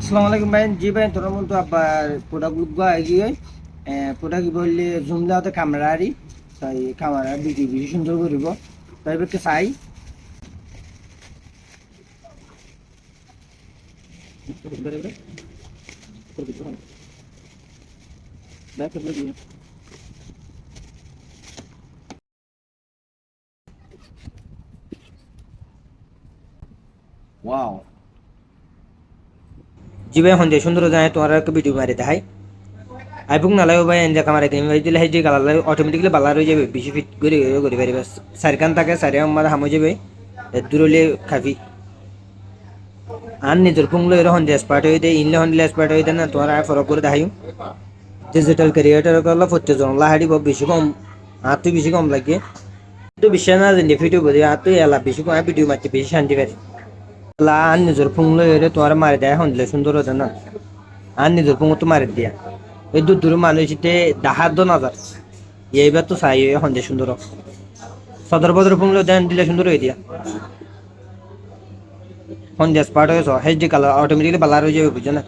আসসালামু আলাইকুম ভাই। জি ভাই, তোর মতো আবার প্রোডাক্ট গুলো এগিয়ে প্রোডাক্ট বললে জুম দেওয়াতে ক্যামেরা আরি তাই ক্যামেরা বিক্রি বেশি সুন্দর করিব তাই বেকে চাই। ওয়াও, জি ভাই হন যে সুন্দর যায় তোমার একটা ভিডিও মারি দেখাই আইফোন নালাও ভাই এনজা ক্যামেরা কিনে ভাই দিলে যে কালার অটোমেটিক্যালি বালার হয়ে যাবে, বেশি ফিট করে করে পারিবে। সারকান থাকে সারে আমার হামো যাবে দূরলে খাবি আর নিজের পুংলো এর হন যে স্পার্ট হয়ে দেয় ইনলে হন স্পার্ট হয়ে দেয় না তোমার আয় ফরক করে দেখাই। ডিজিটাল ক্রিয়েটর করলে প্রত্যেকজন লাহাড়ি বেশি কম আর তুই বেশি কম লাগে তো বিশ্বাস না জানি ভিডিও বলি আর তুই এলা বেশি কম ভিডিও মারতে বেশি শান্তি পাই। লা আর নিজের পুংলো এরে তোমার মারি দেয় হন দিলে সুন্দর হতো না আর নিজের পুঙ্গ তো মারি দিয়া এই দূর দূর মানুষতে ডাহার দো নাজার এইবার তো চাই এখন যে সুন্দর সদর বদর পুংলো দেন দিলে সুন্দর হয়ে দিয়া হন যে স্পার্ট হয়েছ হেডি কালার অটোমেটিকলি বালার হয়ে যাবে বুঝছো না।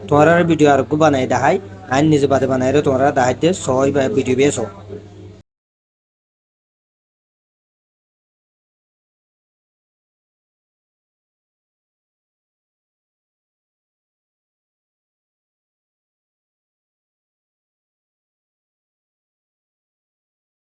তোমার ভিডিও আর বানাই দেখাই আর নিজে বাদে বানাই রে তোমরা দেখাইতে সবাই ভিডিও পেয়েছো।